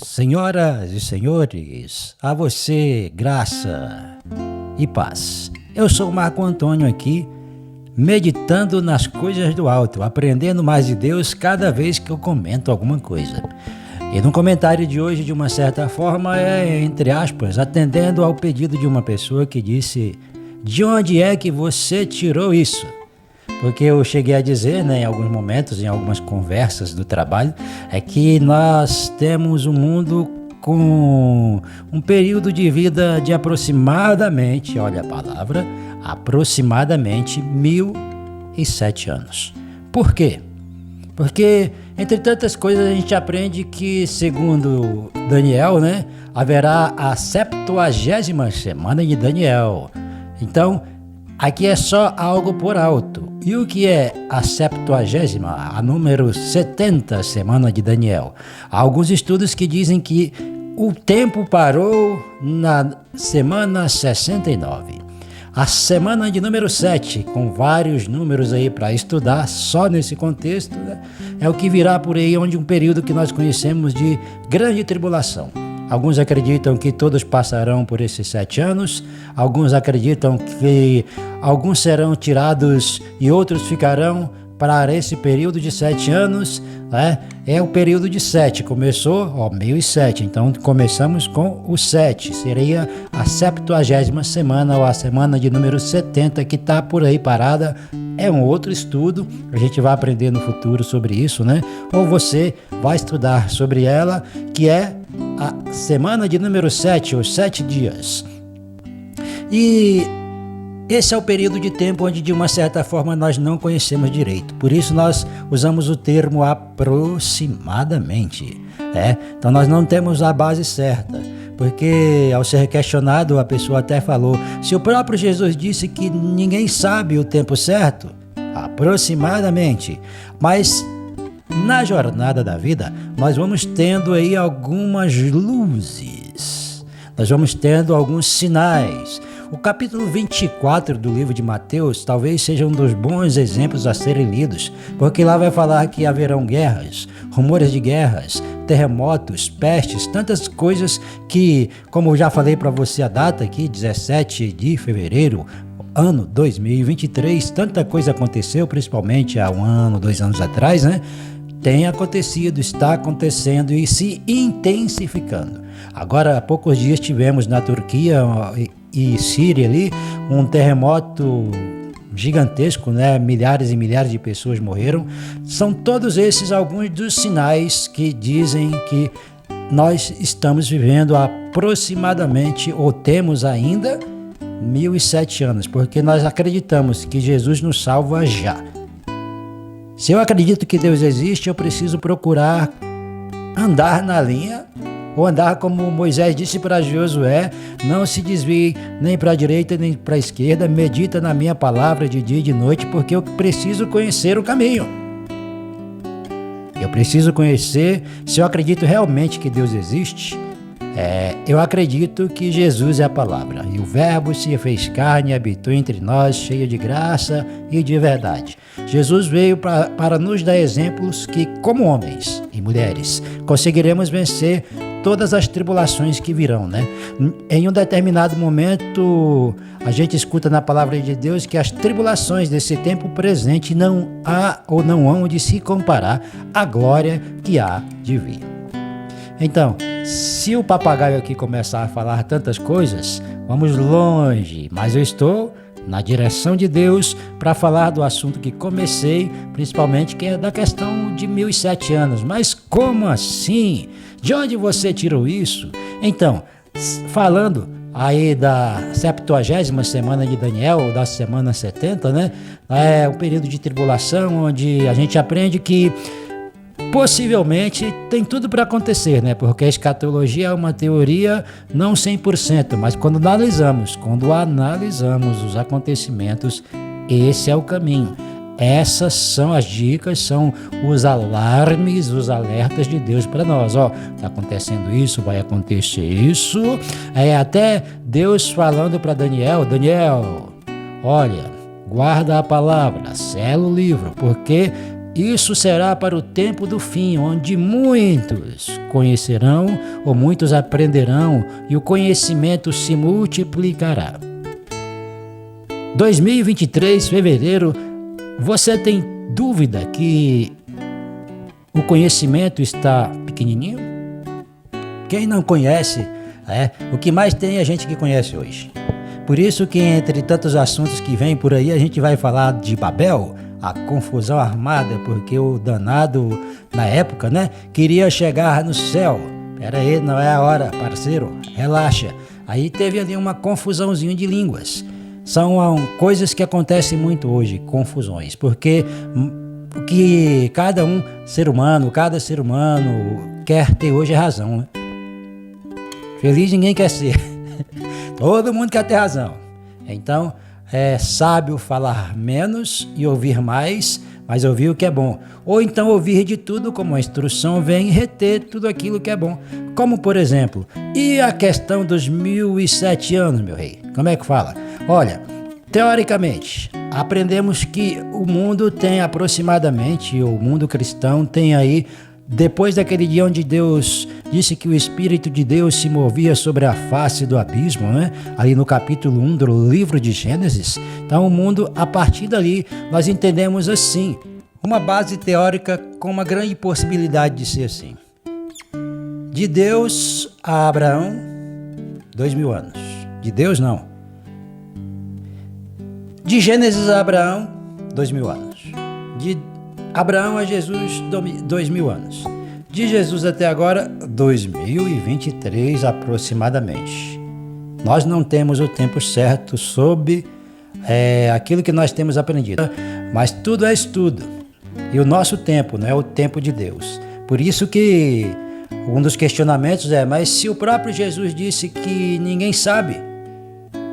Senhoras e senhores, a você graça e paz. Eu sou o Marco Antônio aqui, meditando nas coisas do alto, aprendendo mais de Deus cada vez que eu comento alguma coisa. E no comentário de hoje, de uma certa forma, entre aspas, atendendo ao pedido de uma pessoa que disse: de onde é que você tirou isso? Porque eu cheguei a dizer, em alguns momentos, em algumas conversas do trabalho, é que nós temos um mundo com um período de vida de aproximadamente, olha a palavra, aproximadamente 1007 anos. Por quê? Porque, entre tantas coisas, a gente aprende que, segundo Daniel, haverá a 70ª semana de Daniel. Então, aqui é só algo por alto. E o que é a 70ª, a número 70 semana de Daniel? Há alguns estudos que dizem que o tempo parou na semana 69. A semana de número 7, com vários números aí para estudar, só nesse contexto, é o que virá por aí, onde um período que nós conhecemos de grande tribulação. Alguns acreditam que todos passarão por esses 7 anos, alguns acreditam que alguns serão tirados e outros ficarão para esse período de 7 anos. É o período de 7, começou 1007, então começamos com o 7, seria a 70ª semana ou a semana de número 70 que está por aí parada. É um outro estudo, a gente vai aprender no futuro sobre isso, ou você vai estudar sobre ela, que é a semana de número 7, ou 7 dias. E esse é o período de tempo onde, de uma certa forma, nós não conhecemos direito. Por isso nós usamos o termo aproximadamente. Então nós não temos a base certa. Porque, ao ser questionado, a pessoa até falou: se o próprio Jesus disse que ninguém sabe o tempo certo, aproximadamente. Mas na jornada da vida, nós vamos tendo aí algumas luzes, nós vamos tendo alguns sinais. O capítulo 24 do livro de Mateus talvez seja um dos bons exemplos a serem lidos, porque lá vai falar que haverão guerras, rumores de guerras, terremotos, pestes, tantas coisas que, como eu já falei para você a data aqui, 17 de fevereiro, ano 2023, tanta coisa aconteceu, principalmente há 1 ano, 2 anos atrás, tem acontecido, está acontecendo e se intensificando. Agora, há poucos dias tivemos na Turquia e Síria ali um terremoto gigantesco, milhares e milhares de pessoas morreram. São todos esses alguns dos sinais que dizem que nós estamos vivendo aproximadamente, ou temos ainda, 1007 anos, porque nós acreditamos que Jesus nos salva já. Se eu acredito que Deus existe, eu preciso procurar andar na linha, ou andar como Moisés disse para Josué: não se desvie nem para a direita nem para a esquerda, medita na minha palavra de dia e de noite, porque eu preciso conhecer o caminho. Eu preciso conhecer. Se eu acredito realmente que Deus existe, eu acredito que Jesus é a palavra, e o verbo se fez carne e habitou entre nós, cheio de graça e de verdade. Jesus veio para nos dar exemplos que, como homens e mulheres, conseguiremos vencer todas as tribulações que virão, Em um determinado momento, a gente escuta na palavra de Deus que as tribulações desse tempo presente não há ou não hão de se comparar à glória que há de vir. Então, se o papagaio aqui começar a falar tantas coisas, vamos longe, mas eu estou na direção de Deus para falar do assunto que comecei, principalmente que é da questão de 1007 anos. Mas como assim? De onde você tirou isso? Então, falando aí da 70ª semana de Daniel, ou da semana 70, é um período de tribulação onde a gente aprende que possivelmente tem tudo para acontecer, porque a escatologia é uma teoria não 100%, mas quando analisamos os acontecimentos, esse é o caminho. Essas são as dicas, são os alarmes, os alertas de Deus para nós. Está acontecendo isso, vai acontecer isso. Até Deus falando para Daniel: Daniel, olha, guarda a palavra, sela o livro, porque Isso será para o tempo do fim, onde muitos conhecerão ou muitos aprenderão e o conhecimento se multiplicará. 2023, fevereiro, você tem dúvida que o conhecimento está pequenininho? Quem não conhece, o que mais tem é gente que conhece hoje. Por isso que entre tantos assuntos que vêm por aí, a gente vai falar de Babel, a confusão armada, porque o danado, na época, queria chegar no céu. Pera aí, não é a hora, parceiro, relaxa. Aí teve ali uma confusãozinha de línguas. São coisas que acontecem muito hoje, confusões, porque o que cada ser humano quer ter hoje é razão, Feliz ninguém quer ser. Todo mundo quer ter razão. Então, é sábio falar menos e ouvir mais, mas ouvir o que é bom. Ou então ouvir de tudo como a instrução vem e reter tudo aquilo que é bom. Como, por exemplo, e a questão dos 1007 anos, meu rei? Como é que fala? Olha, teoricamente, aprendemos que o mundo tem aproximadamente, o mundo cristão tem aí, depois daquele dia onde Deus disse que o Espírito de Deus se movia sobre a face do abismo, ali no capítulo 1 do livro de Gênesis. Então o mundo, a partir dali, nós entendemos assim, uma base teórica com uma grande possibilidade de ser assim. De Deus a Abraão, 2000 anos. De Deus não. De Gênesis a Abraão, 2000 anos. De Abraão a Jesus, 2000 anos. De Jesus até agora, 2023 aproximadamente. Nós não temos o tempo certo sobre aquilo que nós temos aprendido, mas tudo é estudo. E o nosso tempo não é o tempo de Deus. Por isso que um dos questionamentos mas se o próprio Jesus disse que ninguém sabe,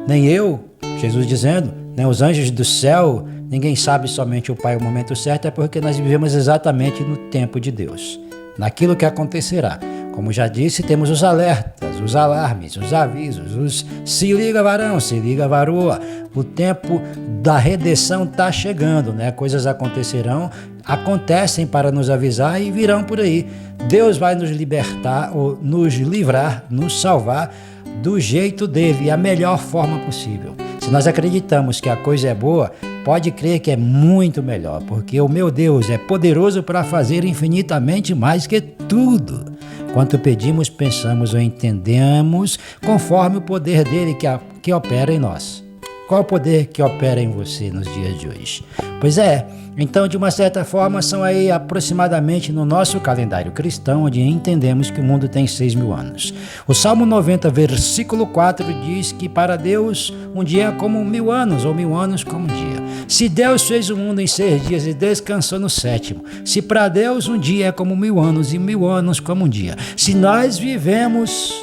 nem eu, Jesus dizendo, nem os anjos do céu, ninguém sabe, somente o Pai o momento certo, é porque nós vivemos exatamente no tempo de Deus, naquilo que acontecerá. Como já disse, temos os alertas, os alarmes, os avisos, os se liga varão, se liga varoa. O tempo da redenção está chegando, Coisas acontecerão, acontecem para nos avisar e virão por aí. Deus vai nos libertar, ou nos livrar, nos salvar do jeito dele, a melhor forma possível. Se nós acreditamos que a coisa é boa, pode crer que é muito melhor, porque o meu Deus é poderoso para fazer infinitamente mais que tudo. Quanto pedimos, pensamos ou entendemos, conforme o poder dele que opera em nós. Qual o poder que opera em você nos dias de hoje? Pois então de uma certa forma são aí aproximadamente no nosso calendário cristão, onde entendemos que o mundo tem 6.000 anos. O Salmo 90, versículo 4 diz que para Deus um dia é como 1.000 anos, ou 1.000 anos como um dia. Se Deus fez o mundo em 6 dias e descansou no 7º, se para Deus um dia é como 1.000 anos e 1.000 anos como um dia, se nós vivemos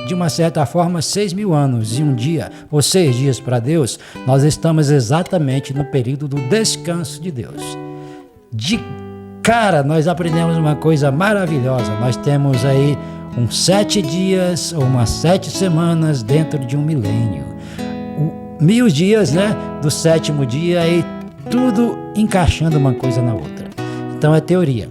de uma certa forma 6.000 anos e um dia, ou 6 dias para Deus, nós estamos exatamente no período do descanso de Deus. De cara, nós aprendemos uma coisa maravilhosa. Nós temos aí uns 7 dias ou umas 7 semanas dentro de um milênio. 1.000 dias, do 7º dia, e tudo encaixando uma coisa na outra. Então é teoria.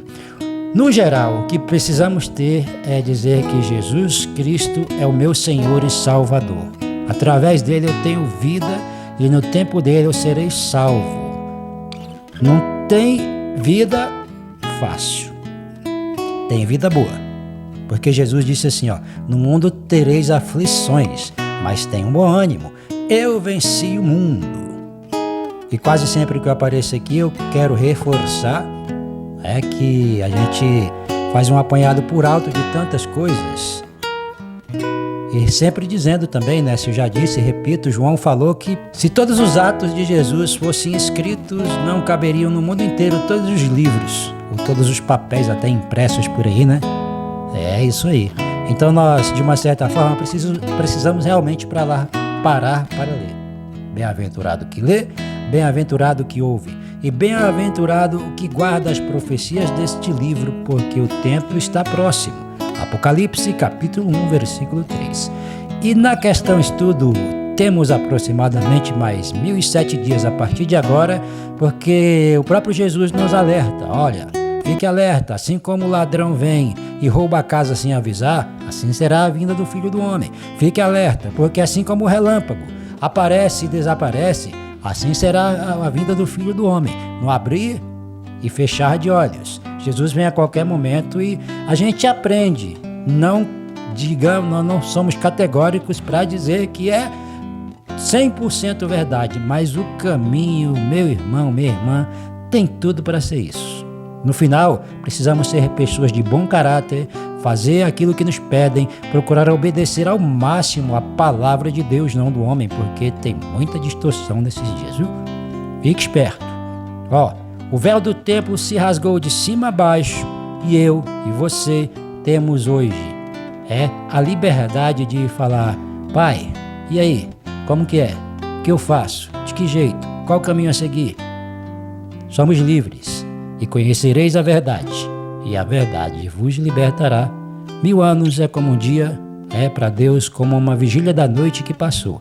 No geral, o que precisamos ter é dizer que Jesus Cristo é o meu Senhor e Salvador. Através dele eu tenho vida e no tempo dele eu serei salvo. Não tem vida fácil, tem vida boa. Porque Jesus disse assim, no mundo tereis aflições, mas tenham bom ânimo, eu venci o mundo. E quase sempre que eu apareço aqui eu quero reforçar que a gente faz um apanhado por alto de tantas coisas. E sempre dizendo também, se eu já disse e repito, João falou que se todos os atos de Jesus fossem escritos, não caberiam no mundo inteiro todos os livros, ou todos os papéis até impressos por aí, É isso aí. Então nós, de uma certa forma, precisamos realmente parar para ler. Bem-aventurado que lê, bem-aventurado que ouve. E bem-aventurado o que guarda as profecias deste livro, porque o tempo está próximo. Apocalipse, capítulo 1, versículo 3. E na questão estudo temos aproximadamente mais 1007 dias a partir de agora, porque o próprio Jesus nos alerta. Olha, fique alerta, assim como o ladrão vem e rouba a casa sem avisar, assim será a vinda do Filho do Homem. Fique alerta, porque assim como o relâmpago aparece e desaparece, assim será a vinda do Filho do Homem, no abrir e fechar de olhos. Jesus vem a qualquer momento e a gente aprende, não somos categóricos para dizer que é 100% verdade, mas o caminho, meu irmão, minha irmã, tem tudo para ser isso. No final, precisamos ser pessoas de bom caráter, fazer aquilo que nos pedem, procurar obedecer ao máximo a palavra de Deus, não do homem, porque tem muita distorção nesses dias, viu? Fique esperto. O véu do templo se rasgou de cima a baixo e eu e você temos hoje a liberdade de falar: Pai, e aí? Como que é? O que eu faço? De que jeito? Qual caminho a seguir? Somos livres e conhecereis a verdade, e a verdade vos libertará. 1000 anos é como um dia, é para Deus como uma vigília da noite que passou.